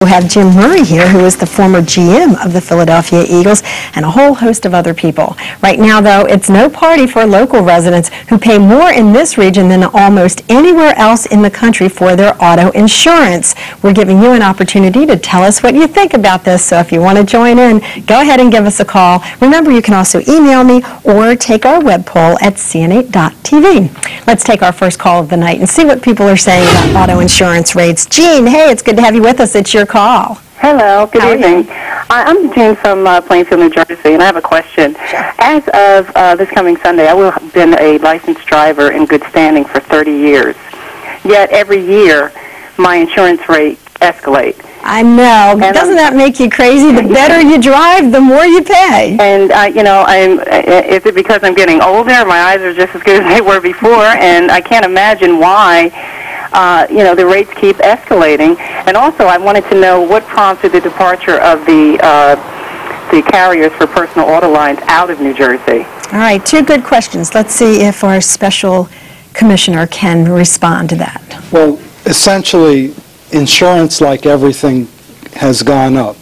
We have Jim Murray here, who is the former GM of the Philadelphia Eagles, and a whole host of other people. Right now, though, it's no party for local residents who pay more in this region than almost anywhere else in the country for their auto insurance. We're giving you an opportunity to tell us what you think about this, so if you want to join in, go ahead and give us a call. Remember, you can also email me or take our web poll at cn8.tv. Let's take our first call of the night and see what people are saying about auto insurance rates. Jean, hey, it's good to have you with us. It's your call. Hello, good evening. I'm Jean from Plainfield, New Jersey, and I have a question. Sure. As of this coming Sunday, I will have been a licensed driver in good standing for 30 years. Yet every year, my insurance rate escalates. I know. And doesn't that make you crazy? The better you drive, the more you pay. And, is it because I'm getting older? My eyes are just as good as they were before, and I can't imagine why the rates keep escalating. And also, I wanted to know what prompted the departure of the carriers for personal auto lines out of New Jersey. All right, two good questions. Let's see if our special commissioner can respond to that. Well, essentially, insurance, like everything, has gone up.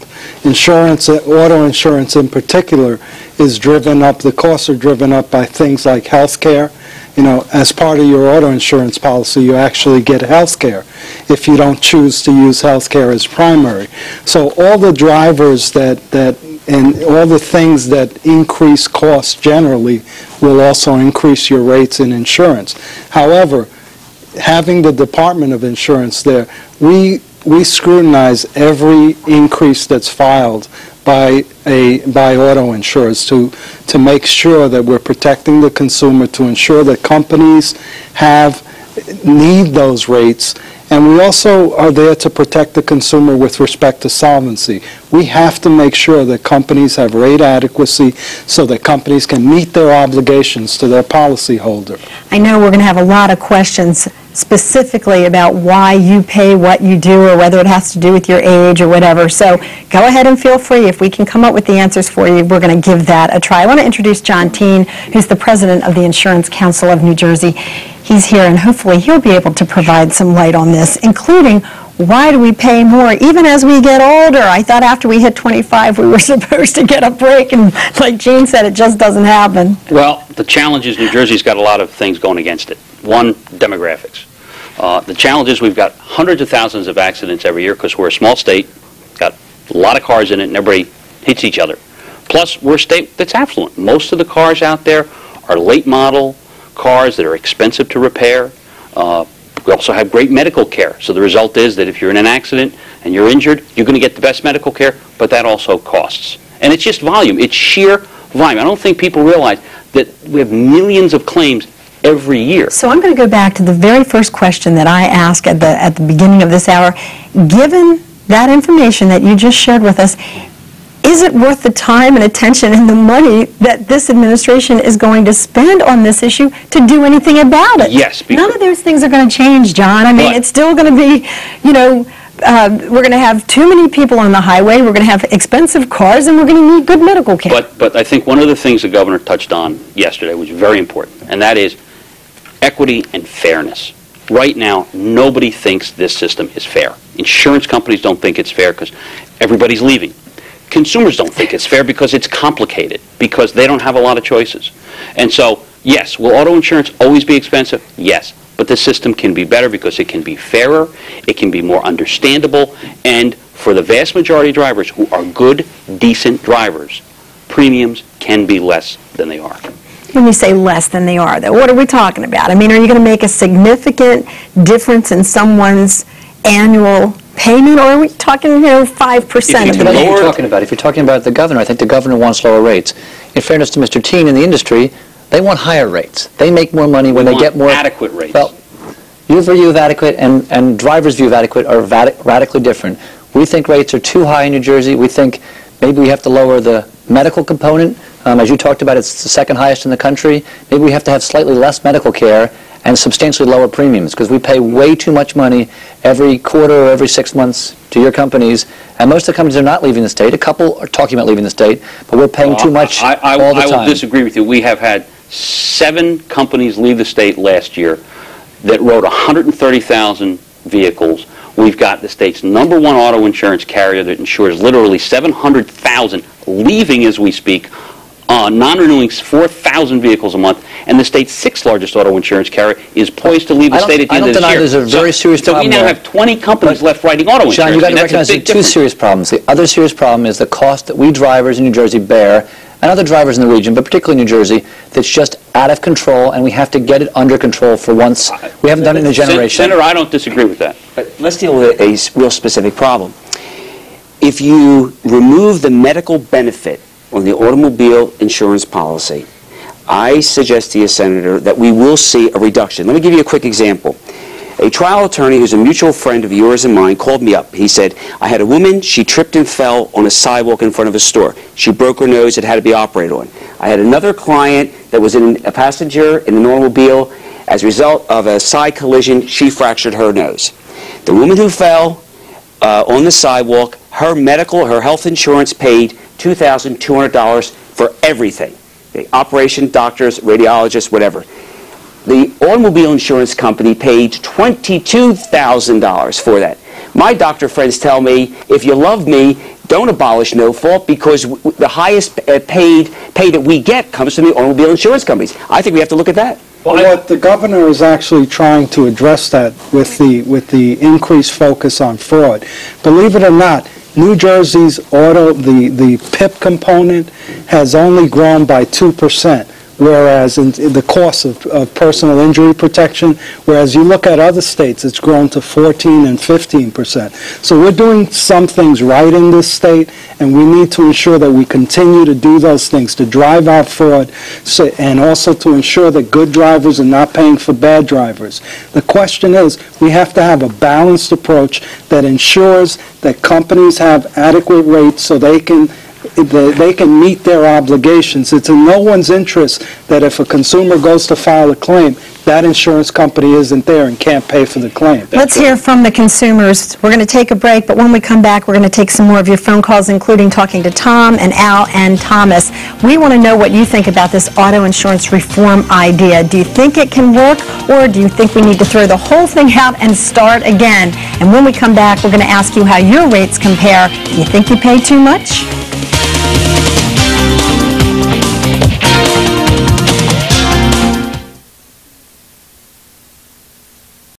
Insurance, auto insurance in particular, is driven up. The costs are driven up by things like health care. You know, as part of your auto insurance policy, you actually get health care if you don't choose to use health care as primary. So all the drivers and all the things that increase costs generally will also increase your rates in insurance. However, having the Department of Insurance there, we scrutinize every increase that's filed by auto insurers to make sure that we're protecting the consumer, to ensure that companies need those rates, and we also are there to protect the consumer with respect to solvency. We have to make sure that companies have rate adequacy so that companies can meet their obligations to their policyholder. I know we're going to have a lot of questions specifically about why you pay what you do, or whether it has to do with your age or whatever. So go ahead and feel free. If we can come up with the answers for you, we're going to give that a try. I want to introduce John Teen, who's the president of the Insurance Council of New Jersey. He's here, and hopefully he'll be able to provide some light on this, including why do we pay more even as we get older? I thought after we hit 25 we were supposed to get a break, and like Gene said, it just doesn't happen. Well, the challenge is New Jersey's got a lot of things going against it. One, demographics. The challenge is we've got hundreds of thousands of accidents every year because we're a small state, got a lot of cars in it, and everybody hits each other. Plus, we're a state that's affluent. Most of the cars out there are late model cars that are expensive to repair. We also have great medical care. So the result is that if you're in an accident and you're injured, you're going to get the best medical care, but that also costs. And it's just volume. It's sheer volume. I don't think people realize that we have millions of claims every year. So I'm going to go back to the very first question that I asked at the beginning of this hour. Given that information that you just shared with us, is it worth the time and attention and the money that this administration is going to spend on this issue to do anything about it? Yes. None of those things are going to change, John. I mean, it's still going to be, we're going to have too many people on the highway, we're going to have expensive cars, and we're going to need good medical care. But I think one of the things the governor touched on yesterday was very important, and that is equity and fairness. Right now, nobody thinks this system is fair. Insurance companies don't think it's fair because everybody's leaving. Consumers don't think it's fair because it's complicated, because they don't have a lot of choices. And so, yes, will auto insurance always be expensive? Yes. But the system can be better because it can be fairer, it can be more understandable, and for the vast majority of drivers who are good, decent drivers, premiums can be less than they are. When you say less than they are, though, what are we talking about? I mean, are you going to make a significant difference in someone's annual payment, or are we talking 5% of the payment? If you're talking about the governor, I think the governor wants lower rates. In fairness to Mr. Teen in the industry, they want higher rates. They make more money when they get more adequate rates. Well, your view of adequate and drivers' view of adequate are radically different. We think rates are too high in New Jersey. We think maybe we have to lower the medical component. As you talked about, it's the second highest in the country. Maybe we have to have slightly less medical care and substantially lower premiums, because we pay way too much money every quarter or every 6 months to your companies, and most of the companies are not leaving the state. A couple are talking about leaving the state, but we're paying too much all the time. I will disagree with you. We have had 7 companies leave the state last year that wrote 130,000 vehicles We've got the state's #1 auto insurance carrier that insures literally 700,000, leaving as we speak, non-renewing 4,000 vehicles a month, and the state's 6th largest auto insurance carrier is poised to leave the state at the end of this year. I don't deny there's a very serious problem So we now have 20 companies left writing auto insurance. John, you've got to and that's recognize a there big are two difference. serious problems. The other serious problem is the cost that we drivers in New Jersey bear, and other drivers in the region, but particularly New Jersey, that's just out of control, and we have to get it under control for once. We haven't done it in a generation. Senator, I don't disagree with that. But let's deal with a real specific problem. If you remove the medical benefit on the automobile insurance policy, I suggest to you, Senator, that we will see a reduction. Let me give you a quick example. A trial attorney who's a mutual friend of yours and mine called me up. He said, I had a woman, she tripped and fell on a sidewalk in front of a store. She broke her nose, it had to be operated on. I had another client that was a passenger in an automobile. As a result of a side collision, she fractured her nose. The woman who fell on the sidewalk, her health insurance paid $2,200 for everything. The operation, doctors, radiologists, whatever. The automobile insurance company paid $22,000 for that. My doctor friends tell me, if you love me, don't abolish no fault, because the highest pay that we get comes from the automobile insurance companies. I think we have to look at that. Well, what the governor is actually trying to address that with the increased focus on fraud. Believe it or not, New Jersey's the PIP component has only grown by 2%, whereas in the cost of personal injury protection, whereas you look at other states, it's grown to 14 and 15%. So we're doing some things right in this state, and we need to ensure that we continue to do those things to drive out fraud, and also to ensure that good drivers are not paying for bad drivers. The question is, we have to have a balanced approach that ensures that companies have adequate rates so they can meet their obligations. It's in no one's interest that if a consumer goes to file a claim, that insurance company isn't there and can't pay for the claim. Let's hear from the consumers. We're going to take a break, but when we come back, we're going to take some more of your phone calls, including talking to Tom and Al and Thomas. We want to know what you think about this auto insurance reform idea. Do you think it can work, or do you think we need to throw the whole thing out and start again? And when we come back, we're going to ask you how your rates compare. Do you think you pay too much?